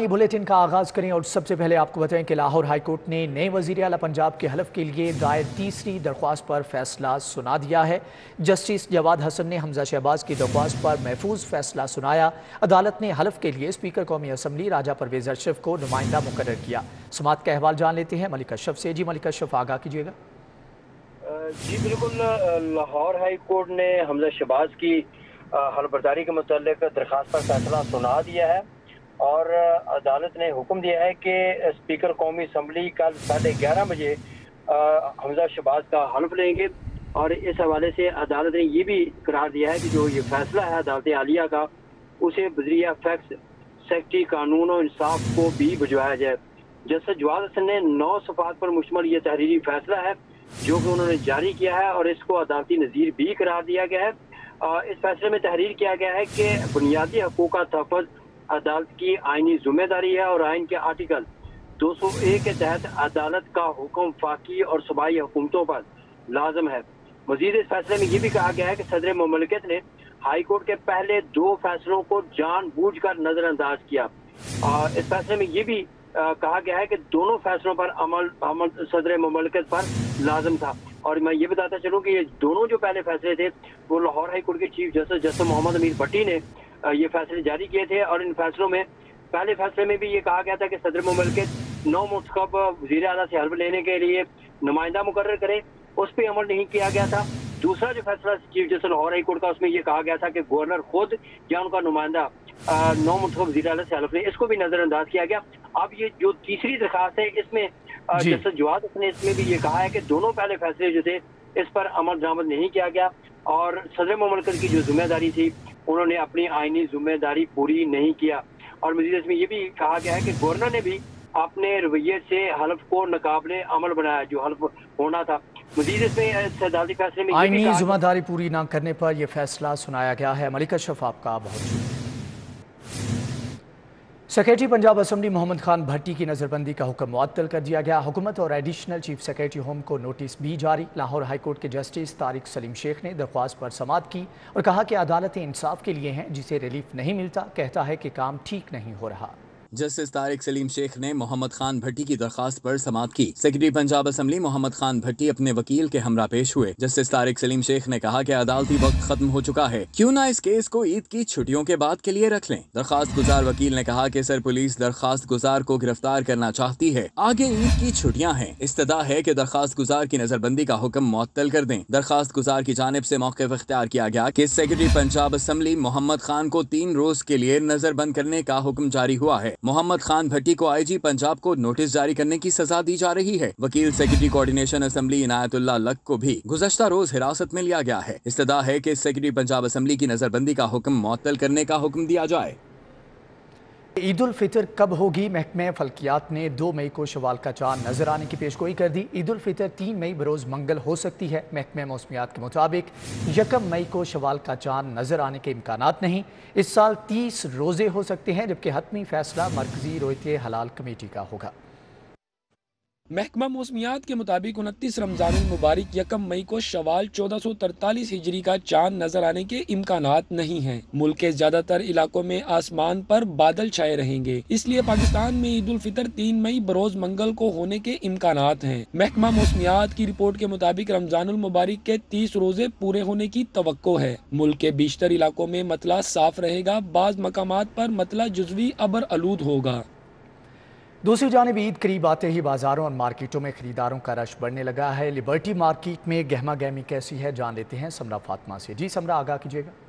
Bulletin का आगाज करें और सबसे पहले आपको बताएं कि लाहौर हाई कोर्ट ने नए वजीर आला पंजाब के हलफ के लिए दायर तीसरी दरख्वास्त पर फैसला सुना दिया है। जस्टिस जवाद हसन ने हमजा शहबाज की दरख्वास्त पर महफूज फैसला सुनाया। अदालत ने हलफ के लिए स्पीकर कौमी असम्बली राजा परवेज अशरफ को नुमाइंदा मुकर्रर किया। समात का अहवाल जान लेते हैं मलिक अशरफ से। जी मलिक अशरफ, आगाह कीजिएगा। जी बिल्कुल, लाहौर हाई कोर्ट ने हमजा शहबाज की हलफबर्दारी के मुतालिक दरख्वास्त पर फैसला सुना दिया है और अदालत ने हुक्म दिया है कि स्पीकर कौमी असम्बली कल 11:30 बजे हमजा शहबाज का हल्फ लेंगे। और इस हवाले से अदालत ने ये भी करार दिया है कि जो ये फैसला है अदालत आलिया का, उसे बजरिया फैक्स सेक्रेटरी कानून और इंसाफ को भी भिजवाया जाए। जस्टिस जवाद हसन ने 9 सफ़ात पर मुश्तमिल ये तहरीरी फैसला है जो कि उन्होंने जारी किया है और इसको अदालती नज़ीर भी करार दिया गया है। इस फैसले में तहरीर किया गया है कि बुनियादी हकूक़ का तहफ़्फ़ुज़ अदालत की आईनी जिम्मेदारी है और आइन के आर्टिकल 201 के तहत अदालत का हुक्म फाकी और सूबाई हुकूमतों पर लाजम है। मजीद इस फैसले में ये भी कहा गया है कि सदर मुमलिकत ने हाई कोर्ट के पहले 2 फैसलों को जानबूझकर नजरअंदाज किया। इस फैसले में ये भी कहा गया है कि दोनों फैसलों पर अमल सदर मुमलिकत पर लाजम था। और मैं ये बताता चलूँ कि ये दोनों जो पहले फैसले थे वो लाहौर हाई कोर्ट के चीफ जस्टिस मोहम्मद अमीर भट्टी ने ये फैसले जारी किए थे। और इन फैसलों में पहले फैसले में भी ये कहा गया था कि सदर मुमलिकत 9 मुंतखब वज़ीर आला से हल्फ लेने के लिए नुमाइंदा मुकर्रर करे, उस पर अमल नहीं किया गया था। दूसरा जो फैसला chief justice Lahore high court का, उसमें यह कहा गया था कि गवर्नर खुद या उनका नुमाइंदा 9 मुंतखब वज़ीर आला से हल्फ ले, इसको भी नजरअंदाज किया गया। अब ये जो तीसरी दरखास्त है इसमें जस्टिस जवाद हसन ने इसमें भी ये कहा है कि दोनों पहले फैसले जो थे इस पर अमल दरामद नहीं किया गया और सदर मुमलिकत की जो जिम्मेदारी थी उन्होंने अपनी आईनी जिम्मेदारी पूरी नहीं किया। और मजीद इसमें यह भी कहा गया है कि गवर्नर ने भी अपने रवैये से हल्फ को नाकाबिले अमल बनाया जो हल्फ होना था। मजीद इसमें अदालती फैसले में आईनी जिम्मेदारी पूरी न करने पर यह फैसला सुनाया गया है। मलिक अशरफ, आपका बहुत शुक्रिया। सेक्रेटरी पंजाब असम्बली मोहम्मद खान भट्टी की नज़रबंदी का हुक्म मुअत्तल कर दिया गया। हुकूमत और एडिशनल चीफ सेक्रेटरी होम को नोटिस भी जारी। लाहौर हाई कोर्ट के जस्टिस तारिक सलीम शेख ने दरख्वास्त पर समाअत की और कहा कि अदालतें इंसाफ के लिए हैं, जिसे रिलीफ नहीं मिलता कहता है कि काम ठीक नहीं हो रहा। जस्टिस तारिक सलीम शेख ने मोहम्मद खान भट्टी की दरखास्त पर समाअत की। सेक्रेटरी पंजाब असम्बली मोहम्मद खान भट्टी अपने वकील के हमरा पेश हुए। जस्टिस तारिक सलीम शेख ने कहा कि अदालती वक्त खत्म हो चुका है, क्यों ना इस केस को ईद की छुट्टियों के बाद के लिए रख लें। दरखास्त गुजार वकील ने कहा कि सर पुलिस दरखास्त गुजार को गिरफ्तार करना चाहती है, आगे ईद की छुट्टियां हैं, इस्तदा है कि दरखास्त गुजार की नजरबंदी का हुक्म मुअत्तल कर दें। दरखास्त गुजार की जानिब से मौक़िफ़ इख्तियार किया गया कि सेक्रेटरी पंजाब असम्बली मोहम्मद खान को 3 रोज के लिए नजरबंद करने का हुक्म जारी हुआ है। मोहम्मद खान भट्टी को आईजी पंजाब को नोटिस जारी करने की सजा दी जा रही है। वकील secretary coordination assembly Inayatullah luck को भी गुज़श्ता रोज हिरासत में लिया गया है। इस्तदा है कि सेक्रेटरी पंजाब असम्बली की नजरबंदी का हुक्म मुअत्तल करने का हुक्म दिया जाए। ईद उल फितर कब होगी? महकमे फल्कियात ने 2 मई को शवाल का चांद नजर आने की पेशगोई कर दी। ईद उल फितर 3 मई बरोज मंगल हो सकती है। महकमे मौसमियात के मुताबिक 1 मई को शवाल का चांद नजर आने के इम्कानात नहीं। इस साल 30 रोजे हो सकते हैं, जबकि हतमी फैसला मरकजी रोयते हलाल कमेटी का होगा। महकमा मौसमियात के मुताबिक 29 रमजानुल मुबारक 1 मई को शवाल 1443 हिजरी का चांद नजर आने के इम्कानात नहीं हैं। मुल्क के ज्यादातर इलाकों में आसमान पर बादल छाए रहेंगे, इसलिए पाकिस्तान में ईद उल फितर 3 मई बरोज मंगल को होने के इम्कानात हैं। महकमा मौसमियात की रिपोर्ट के मुताबिक रमजानुल मुबारक के 30 रोजे पूरे होने की तवक्को है। मुल्क के बेशतर इलाकों में मतला साफ रहेगा, बाज मकामात पर मतला जुज़वी अबर आलूद होगा। दूसरी जानिब ईद करीब आते ही बाजारों और मार्केटों में खरीदारों का रश बढ़ने लगा है। लिबर्टी मार्केट में गहमा गहमी कैसी है, जान लेते हैं समरा फातिमा से। जी समरा, आगाह कीजिएगा।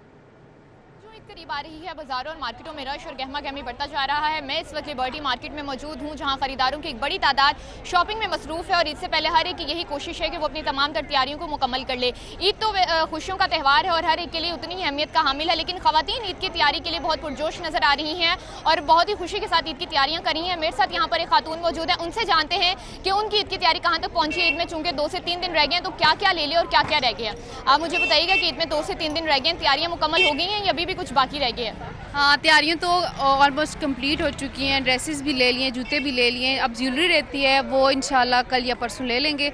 करीब आ रही है, बाजारों और मार्केटों में रश और गहमा गहमी बढ़ता जा रहा है। मैं इस वक्त लिबर्टी मार्केट में मौजूद हूं, जहां खरीदारों की एक बड़ी तादाद शॉपिंग में मसरूफ है और इससे पहले हर एक की यही कोशिश है कि वो अपनी तमाम तर तैयारियों को मुकम्मल कर ले। ईद तो खुशियों का त्यौहार है और हर एक के लिए उतनी ही अहमियत का हामिल है, लेकिन खवातीन ईद की तैयारी के लिए बहुत पुरजोश नजर आ रही हैं और बहुत ही खुशी के साथ ईद की तैयारियां कर रही हैं। मेरे साथ यहाँ पर एक खातून मौजूद है, उनसे जानते हैं कि उनकी ईद की तैयारी कहाँ तक पहुंची है। ईद में चूंकि 2 से 3 दिन रह गए हैं, तो क्या क्या ले लिया और क्या क्या रह गया। आप मुझे बताइएगा कि ईद में 2 से 3 दिन रह गए हैं, तैयारियां मुकम्मल हो गई हैं या अभी भी कुछ बाकी रह गए हैं? हाँ, तैयारियां तो ऑलमोस्ट कंप्लीट हो चुकी हैं। ड्रेसेस भी ले लिए, जूते भी ले लिए। अब ज्वेलरी रहती है, वो इंशाल्लाह कल या परसों ले लेंगे।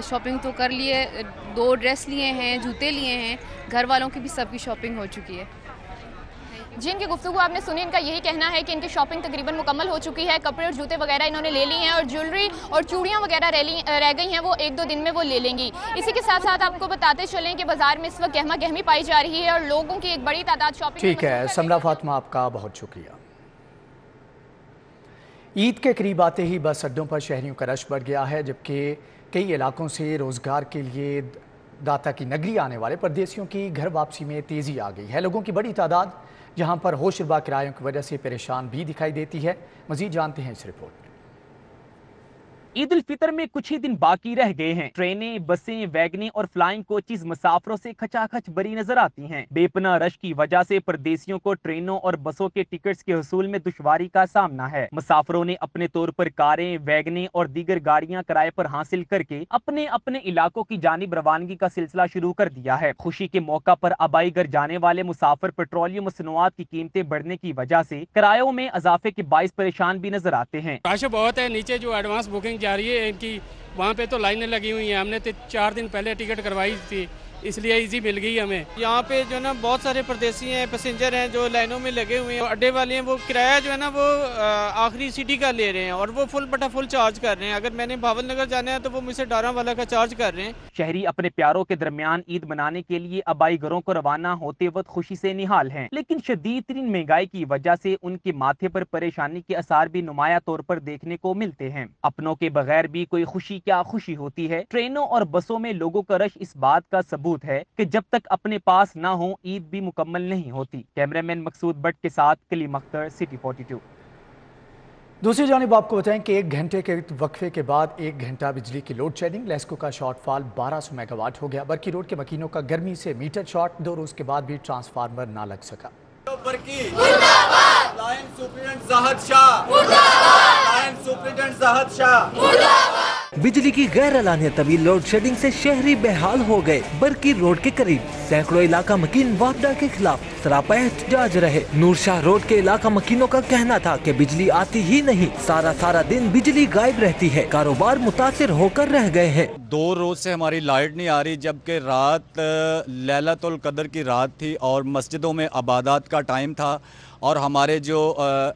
शॉपिंग तो कर लिए, 2 ड्रेस लिए हैं, जूते लिए हैं, घर वालों की भी सबकी शॉपिंग हो चुकी है। जी, इनकी गुफ्तगू आपने सुनी। इनका यही कहना है कि इनकी शॉपिंग तकरीबन मुकम्मल हो चुकी है। कपड़े और जूते वगैरह इन्होंने ले लिए हैं और ज्वेलरी और चूड़ियाँ वगैरह रह गई हैं, वो 1-2 दिन में वो ले लेंगी। इसी के साथ साथ आपको बताते चलें कि बाजार में इस वक्त गहमा गहमी पाई जा रही है और लोगों की एक बड़ी तादाद शॉपिंग। ठीक है समरा फातिमा, आपका बहुत शुक्रिया। ईद के करीब आते ही बस अड्डों पर शहरियों का रश बढ़ गया है, जबकि कई इलाकों से रोज़गार के लिए दाता की नगरी आने वाले परदेसियों की घर वापसी में तेज़ी आ गई है। लोगों की बड़ी तादाद जहां पर होशरुबा किरायों की वजह से परेशान भी दिखाई देती है। मज़ीद जानते हैं इस रिपोर्ट में। ईद उल फितर में कुछ ही दिन बाकी रह गए हैं। ट्रेनें, बसें, वैगनें और फ्लाइंग कोचेस मुसाफरों से खचाखच भरी नजर आती हैं। बेपनाह रश की वजह से परदेसियों को ट्रेनों और बसों के टिकट्स के हुसूल में दुश्वारी का सामना है। मुसाफरों ने अपने तौर पर कारें, वैगनें और दीगर गाड़ियां किराए पर हासिल करके अपने अपने इलाकों की जानिब रवानगी का सिलसिला शुरू कर दिया है। खुशी के मौका पर आबाई घर जाने वाले मुसाफिर पेट्रोलियम मसनूआत की कीमतें बढ़ने की वजह से किरायों में इजाफे के बाइस परेशान भी नजर आते हैं। रश बहुत है, नीचे जो एडवांस बुकिंग जा रही है इनकी, वहाँ पे तो लाइनें लगी हुई हैं। हमने 4 दिन पहले टिकट करवाई थी, इसलिए इजी मिल गई हमें। यहाँ पे जो है ना बहुत सारे परदेसी हैं, पैसेंजर हैं जो लाइनों में लगे हुए हैं। अड्डे वाले हैं वो किराया जो है ना वो आखिरी सिटी का ले रहे हैं और वो फुल चार्ज कर रहे हैं। अगर मैंने भावल नगर जाना है तो वो मुझसे डारावाला का चार्ज कर रहे हैं। शहरी अपने प्यारों के दरमियान ईद मनाने के लिए आबाई घरों को रवाना होते वक्त खुशी से निहाल हैं, लेकिन शदीद तरीन महंगाई की वजह से उनके माथे पर परेशानी के असर भी नुमाया तौर पर देखने को मिलते हैं। अपनों के बगैर भी कोई खुशी क्या खुशी होती है। ट्रेनों और बसों में लोगों का रश इस बात का सबूत है कि जब तक अपने पास ना हो ईद भी मुकम्मल नहीं होती। कैमरामैन मकसूद भट्ट के साथ कलीम अख्तर, सिटी 42। दूसरी जानिब आपको बताएं कि 1 घंटे के वक्फे के बाद 1 घंटा बिजली की लोड शेडिंग। लेस्को का शॉर्टफॉल 1200 मेगावाट हो गया। बरकी रोड के मकीनों का गर्मी से मीटर शॉर्ट, 2 रोज के बाद भी ट्रांसफार्मर ना लग सका। बिजली की गैर एलानिया तवील लोड शेडिंग से शहरी बेहाल हो गए। बरकी रोड के करीब सैकड़ों इलाका मकीन वापडा के खिलाफ सरापा एहतजाज रहे। नूरशाह रोड के इलाका मकीनों का कहना था कि बिजली आती ही नहीं, सारा दिन बिजली गायब रहती है। कारोबार मुतासिर होकर रह गए हैं। 2 रोज से हमारी लाइट नहीं आ रही, जबकि रात लैलतुल कदर की रात थी और मस्जिदों में इबादत का टाइम था और हमारे जो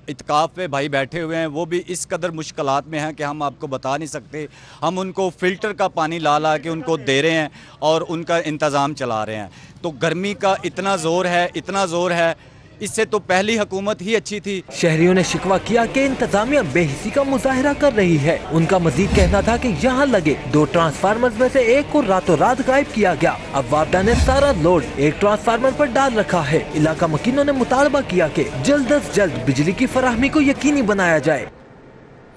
इत्काफ पे भाई बैठे हुए हैं वो भी इस कदर मुश्किलात में हैं कि हम आपको बता नहीं सकते। हम उनको फ़िल्टर का पानी ला के उनको दे रहे हैं और उनका इंतज़ाम चला रहे हैं। तो गर्मी का इतना ज़ोर है, इससे तो पहली हुकूमत ही अच्छी थी। शहरियों ने शिकवा किया कि इंतजामिया बेहिसी का मुजाहिरा कर रही है। उनका मजीद कहना था कि यहाँ लगे 2 ट्रांसफार्मर में से एक को रातों रात गायब किया गया। अब वापडा ने सारा लोड एक ट्रांसफार्मर पर डाल रखा है। इलाका मकीनों ने मुतालबा किया कि जल्द अज जल्द बिजली की फराहमी को यकीनी बनाया जाए।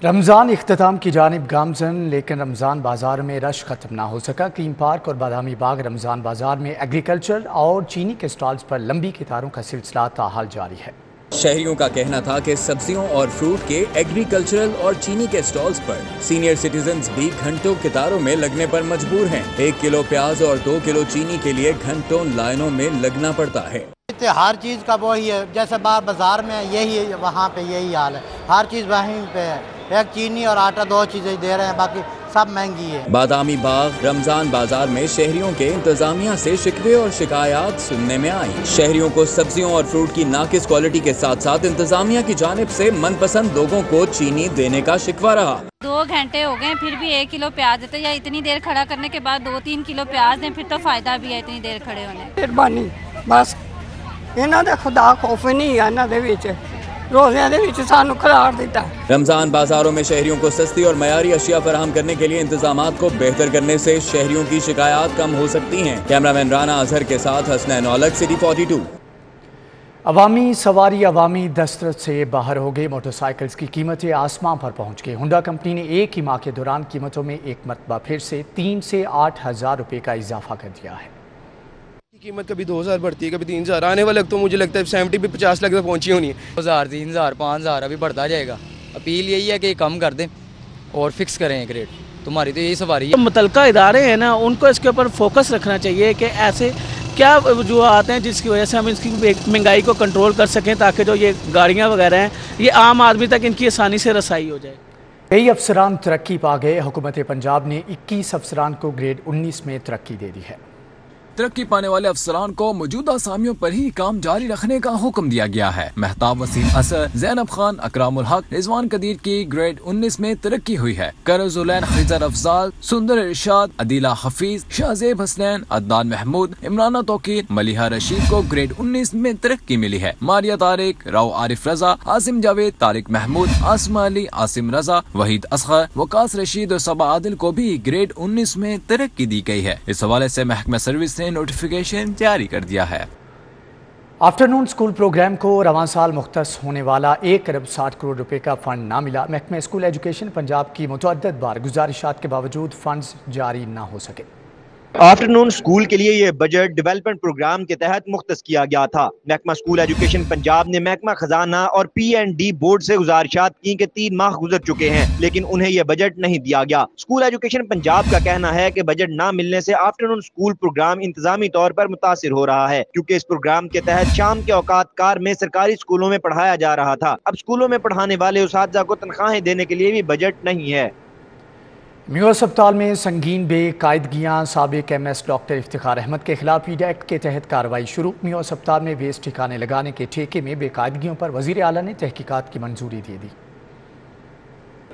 रमज़ान इख्तिताम की जानिब गामजन, लेकिन रमज़ान बाज़ार में रश ख़त्म ना हो सका। क्रीम पार्क और बादामी बाग रमज़ान बाज़ार में एग्रीकल्चर और चीनी के स्टॉल्स पर लंबी कतारों का सिलसिला ताहाल जारी है। शहरियों का कहना था कि सब्जियों और फ्रूट के, एग्रीकल्चरल और चीनी के स्टॉल्स पर सीनियर सिटीजन्स भी घंटों कतारों में लगने पर मजबूर हैं। 1 किलो प्याज और 2 किलो चीनी के लिए घंटों लाइनों में लगना पड़ता है। हर चीज़ का वही है, जैसे बाजार में यही, वहाँ पे यही हाल है। हर चीज़ वहीं पे है। एक चीनी और आटा 2 चीज़ें दे रहे हैं, बाकी सब महंगी है। बादामी बाग रमजान बाजार में शहरियों के इंतजामिया से शिकवे और शिकायत सुनने में आई। शहरियों को सब्जियों और फ्रूट की नाकिस क्वालिटी के साथ साथ इंतजामिया की जानिब से मनपसंद लोगों को चीनी देने का शिकवा रहा। 2 घंटे हो गए फिर भी 1 किलो प्याज देते, या इतनी देर खड़ा करने के बाद 2-3 किलो प्याज दें, फिर तो फायदा भी है इतनी देर खड़े होने। मेहरबानी बस इन्हां दे खुदा खौफ नहीं है, इन्हां दे विच रोज़ियां दे विच सानू खिलाड़ दिता। रमजान बाजारों में शहरियों को सस्ती और मयारी अशिया फराहम करने के लिए इंतजामात को बेहतर करने से शहरियों की शिकायत कम हो सकती हैं। कैमरामैन राना अजहर के साथ हसनैन औलख, सिटी 42। अवामी सवारी अवामी दस्तरस से बाहर हो गई। मोटरसाइकिल्स की कीमतें आसमां पर पहुंच गई। हुंडा कंपनी ने एक ही माह के दौरान कीमतों में एक मरतबा फिर से 3 से 8 हज़ार रुपये का इजाफा कर दिया है। कीमत कभी 2000 बढ़ती है, कभी 3000। आने वाले तो मुझे लगता है 70 भी 50 लाख तक पहुंची होनी है। 2000, 3000, 5000 अभी बढ़ता जाएगा। अपील यही है कि कम कर दें और फिक्स करें एक रेट। तुम्हारी तो यही सवारी है। मुतलका इदारे हैं ना, उनको इसके ऊपर फोकस रखना चाहिए कि ऐसे क्या वजूहत हैं जिसकी वजह से हम इसकी महंगाई को कंट्रोल कर सकें, ताकि जो ये गाड़ियाँ वगैरह हैं ये आम आदमी तक इनकी आसानी से रसाई हो जाए। कई अफसरान तरक्की पा गए। हुकूमत पंजाब ने 21 अफसरान को ग्रेड 19 में तरक्की दे दी है। तरक्की पाने वाले अफसरान को मौजूदा असामियों पर ही काम जारी रखने का हुक्म दिया गया है। महताब वसीम असर, जैनब खान, अकरामुल हक, रिजवान कदीर की ग्रेड 19 में तरक्की हुई है। करजुलैन खिजर अफजाल, सुंदर इरशाद, अदीला हफीज, शाहजेब हसनैन, अदनान महमूद, इमराना तौकीर, मलिहा रशीद को ग्रेड 19 में तरक्की मिली है। मारिया तारिक, राव आरिफ रजा, आसिम जावेद, तारिक महमूद, आसमा अली, आसिम रजा, वहीद असगर, वकास रशीद और सबा आदिल को भी ग्रेड 19 में तरक्की दी गई है। इस हवाले से महकमा सर्विस ने नोटिफिकेशन जारी कर दिया है। आफ्टरनून स्कूल प्रोग्राम को रवां साल मुख्तस होने वाला 1 अरब 60 करोड़ रुपए का फंड ना मिला। महकमा स्कूल एजुकेशन पंजाब की मुतअद्दिद बार गुजारिशात के बावजूद फंड्स जारी ना हो सके। आफ्टरनून स्कूल के लिए ये बजट डेवलपमेंट प्रोग्राम के तहत मुख्तस किया गया था। महकमा स्कूल एजुकेशन पंजाब ने महकमा खजाना और P&D बोर्ड से गुजारिशात की कि 3 माह गुजर चुके हैं, लेकिन उन्हें यह बजट नहीं दिया गया। स्कूल एजुकेशन पंजाब का कहना है कि बजट ना मिलने से आफ्टरनून स्कूल प्रोग्राम इंतजामी तौर पर मुतासिर हो रहा है, क्योंकि इस प्रोग्राम के तहत शाम के औकात कार में सरकारी स्कूलों में पढ़ाया जा रहा था। अब स्कूलों में पढ़ाने वाले उस्ताद को तनख्वाहें देने के लिए भी बजट नहीं है। म्यू अस्पताल में संगीन बेकायदगियाँ, साबिक MS डॉक्टर इफ्तिखार अहमद के खिलाफ पीडा एक्ट के तहत कार्रवाई शुरू। म्यू अस्पताल में वेस्ट ठिकाने लगाने के ठेके में बेकायदगियों पर वजीर आला ने तहकीकात की मंजूरी दे दी।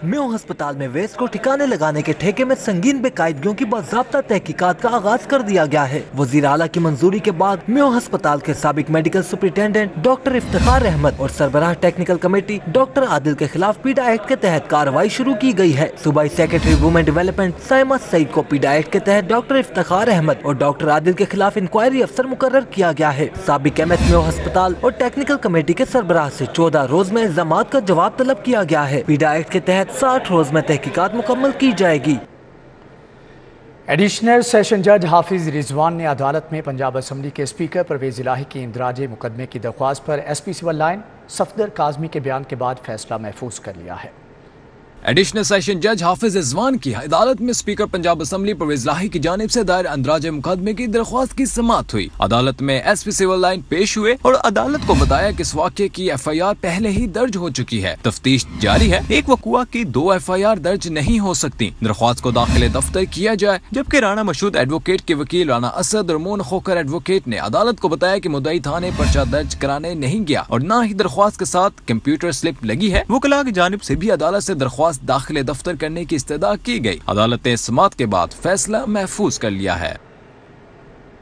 म्यू अस्पताल में वेस्ट को ठिकाने लगाने के ठेके में संगीन बेकायदगियों की बाज़ाब्ता तहकीकात का आगाज कर दिया गया है। वजीर आला की मंजूरी के बाद म्यू अस्पताल के साबिक medical superintendent doctor Iftikhar Ahmad और सरबराह टेक्निकल कमेटी डॉक्टर आदिल के खिलाफ पीडा एक्ट के तहत कार्रवाई शुरू की गई है। सूबाई secretary women development Saima Saeed को पीडा एक्ट के तहत डॉक्टर इफ्तिखार अहमद और डॉक्टर आदिल के खिलाफ इंक्वायरी अफसर मुकर्रर किया गया है। साबिक MS म्यू अस्पताल और टेक्निकल कमेटी के सरबराह से 14 रोज में इल्जामात का जवाब तलब किया गया है। पीडा एक्ट के तहत 60 रोज में तहकीकात मुकम्मल की जाएगी। एडिशनल सेशन जज हाफिज रिजवान ने अदालत में पंजाब असम्बली के स्पीकर परवेज इलाही की इंदराज मुकदमे की दरख्वास्त पर SP civil line Safdar Kazmi के बयान के बाद फैसला महफूज कर लिया है। एडिशनल सेशन जज हाफिज रिजवान की अदालत में स्पीकर पंजाब असम्बली परवेज इलाही की जानिब से दायर अंदराज मुकदमे की दरख्वास्त की समाअत हुई। अदालत में SP सिविल लाइन पेश हुए और अदालत को बताया कि इस वाक़े की FIR पहले ही दर्ज हो चुकी है, तफ्तीश जारी है। एक वक़ुआ की 2 FIR दर्ज नहीं हो सकती। दरख्वास्त को दाखिले दफ्तर किया जाए। जबकि राना मशहूद एडवोकेट के वकील राना असद और मोन खोकर एडवोकेट ने अदालत को बताया कि मुद्दई थाने पर्चा दर्ज कराने नहीं गया और न ही दरख्वास्त के साथ कंप्यूटर स्लिप लगी है। वकला की जानिब से भी अदालत से दरख्वास्त दाखिले दफ्तर करने की इस्तदा की गई। अदालत ने समाअत के बाद फैसला महफूज कर लिया है।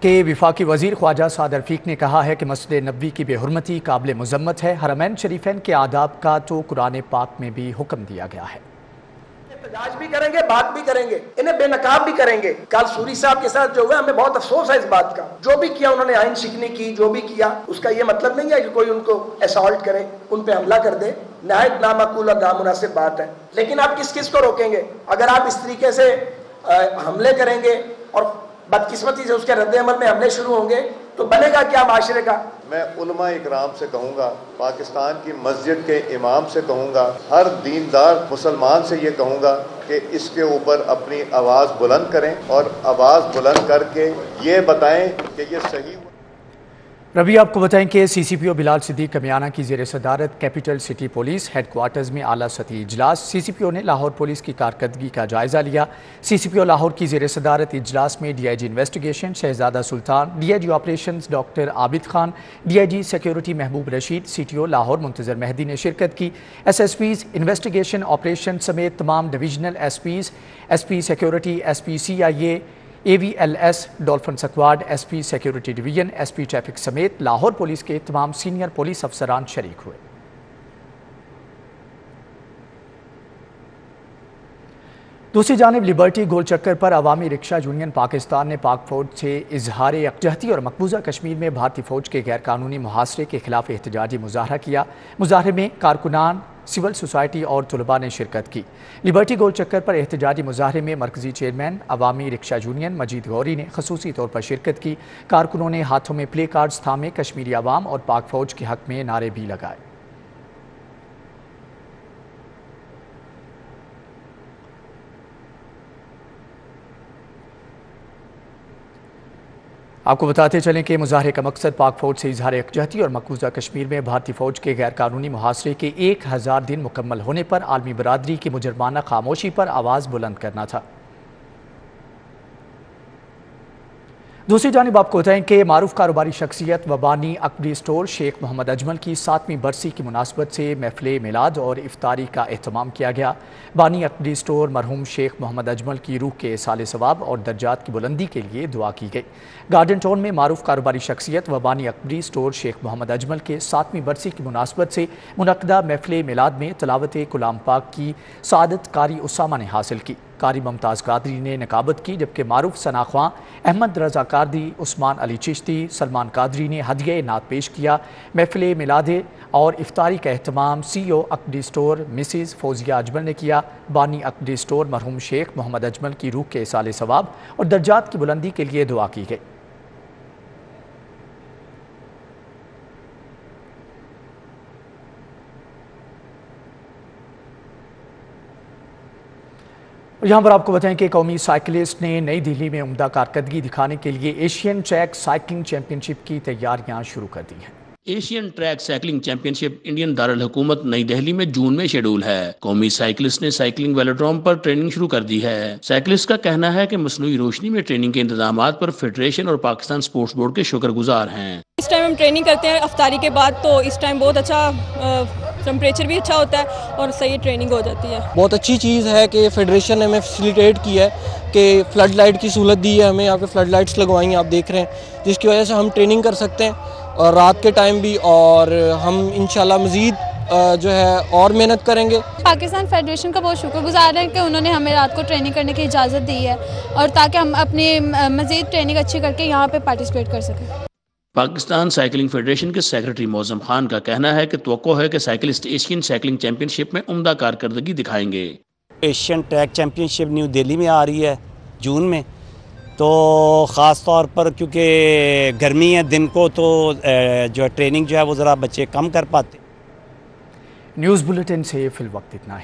के विफाकी वजीर ख्वाजा साद रफीक ने कहा है कि मस्जिद नबवी की बेहुरमती काबिल मजम्मत है। हरमैन शरीफैन के आदाब का तो कुरान पाक में भी हुक्म दिया गया है। एहतजाज भी करेंगे, बात भी करेंगे, इन्हें बेनकाब भी करेंगे। कल सूरी साहब के साथ जो हुआ, हमें बहुत अफसोस है इस बात का। जो भी किया उन्होंने, आइन शिकनी की, जो भी किया, उसका ये मतलब नहीं है कि कोई उनको असॉल्ट करे, उन पे हमला कर दे। नहायत नामाकूल और नामुनासिब बात है। लेकिन आप किस किस को रोकेंगे? अगर आप इस तरीके से हमले करेंगे और बदकिस्मती से उसके रद्द अमल में हमले शुरू होंगे तो बनेगा क्या माशरे का? मैं उलमा इकराम से कहूँगा, पाकिस्तान की मस्जिद के इमाम से कहूँगा, हर दीनदार मुसलमान से ये कहूँगा कि इसके ऊपर अपनी आवाज़ बुलंद करें और आवाज़ बुलंद करके ये बताएं कि ये सही। रवि आपको बताएं कि CCPO बिलाल सिद्दीक कमियाना की ज़ेर सदारत कैपिटल सिटी पुलिस हेडक्वार्टर्स में आला सतही इजलास। CCPO ने लाहौर पुलिस की कारकर्दगी का जायज़ा लिया। CCPO लाहौर की ज़ेर सदारत इजलास में DIG इन्वेस्टिगेशन शहजादा सुल्तान, DIG operations doctor Abid Khan, DIG security महबूब रशीद, CTO लाहौर मुंतज़र मेहदी ने शिरकत की। SSPs इन्वेस्टिगेशन ऑपरेशन समेत तमाम divisional SPs, SP security, SP CIA, AVLS dolphin squad, SP security division, SP traffic समेत लाहौर पुलिस के तमाम सीनियर पुलिस अफसरान शरीक हुए। दूसरी जानिब लिबर्टी गोल चक्कर पर अवामी रिक्शा यूनियन पाकिस्तान ने पाक फौज से इजहार यकजहती और मकबूजा कश्मीर में भारतीय फौज के गैर कानूनी मुहासरे के खिलाफ एहतजाजी मुजाहरा किया। मुजाहरे में कारकुनान, सिविल सोसाइटी और तलबा ने शिरकत की। लिबर्टी गोल चक्कर पर एहतजाजी मुजाहरे में मरकजी चेयरमैन अवामी रिक्शा यूनियन मजीद गौरी ने खसूसी तौर पर शिरकत की। कारकुनों ने हाथों में प्ले कार्ड्स थामे कश्मीरी अवाम और पाक फौज के हक में नारे भी लगाए। आपको बताते चलें कि मुजाहरे का मकसद पाक फौज से इजहार यकजहती और मकबूजा कश्मीर में भारतीय फौज के गैर कानूनी मुहासरे के 1000 दिन मुकम्मल होने पर आलमी बरादरी की मुजरमाना खामोशी पर आवाज़ बुलंद करना था। दूसरी जानिब आपको बताएं कि मारूफ कारोबारी शख्सियत व बानी अकबरी स्टोर शेख मोहम्मद अजमल की 7वीं बरसी की मुनासबत से महफिल मिलाद और इफ्तारी का एहतमाम किया गया। बानी अकबरी स्टोर मरहूम शेख मोहम्मद अजमल की रूह के साले सवाब और दर्जात की बुलंदी के लिए दुआ की गई। गार्डन टाउन में मारूफ कारोबारी शख्सियत व बानी अकबरी स्टोर शेख मोहम्मद अजमल के 7वीं बरसी की मुनासबत से मुनक्किदा महफिल मिलाद में तिलावत कुलाम पाक की सादत कारी उसामा ने हासिल की। कारी मुमताज़ कादरी ने नकाबत की, जबकि मारूफ सनाख्वां अहमद रजा कादरी, उस्मान अली चिश्ती, सलमान कादरी ने हदिया नात पेश किया। महफिल मिलादे और इफ्तारी का एहतमाम CEO Akbari store Mrs Fauzia Ajmal ने किया। बानी अकबरी स्टोर मरहूम शेख मोहम्मद अजमल की रूह के साले सवाब और दर्जात की बुलंदी के लिए दुआ की गई। यहाँ पर आपको बताएं कि कौमी साइकिलिस्ट ने नई दिल्ली में उम्दा कारकर्दगी दिखाने के लिए एशियन ट्रैक साइकिलिंग चैंपियनशिप की तैयारियां शुरू कर दी हैं। Asian track cycling championship Indian Darul हुकूमत नई दिल्ली में जून में शेड्यूल है। कौमी साइकिलिस्ट ने साइकिलिंग वेलोड्रोम पर ट्रेनिंग शुरू कर दी है। साइकिलिस्ट का कहना है कि मसनूई रोशनी में ट्रेनिंग के इंतजाम पर फेडरेशन और पाकिस्तान स्पोर्ट्स बोर्ड के शुक्रगुजार हैं। इस टाइम हम ट्रेनिंग करते हैं अफ्तारी के बाद, तो इस टाइम बहुत अच्छा टेम्परेचर भी अच्छा होता है और सही ट्रेनिंग हो जाती है। बहुत अच्छी चीज़ है कि फेडरेशन ने हमें फैसिलिटेट किया है कि फ्लड लाइट की सहूलत दी है हमें, यहाँ पे फ्लड लाइट्स लगवाई हैं आप देख रहे हैं, जिसकी वजह से हम ट्रेनिंग कर सकते हैं और रात के टाइम भी, और हम इंशाल्लाह मज़ीद जो है और मेहनत करेंगे। पाकिस्तान फेडरेशन का बहुत शुक्रगुजार है कि उन्होंने हमें रात को ट्रेनिंग करने की इजाज़त दी है और ताकि हम अपनी मज़ीद ट्रेनिंग अच्छी करके यहाँ पे पार्टिसिपेट कर सकें। पाकिस्तान साइकिलिंग फेडरेशन के सेक्रेटरी मौज़म खान का कहना है कि तवक्को है कि साइकिलिस्ट एशियन साइकिलिंग चैंपियनशिप में उम्दा कारकर्दगी दिखाएंगे। Asian track championship new Delhi में आ रही है जून में, तो ख़ास तौर पर क्योंकि गर्मी है दिन को, तो जो ट्रेनिंग जो है वो ज़रा बच्चे कम कर पाते। न्यूज़ बुलेटिन से फिल वक्त इतना ही।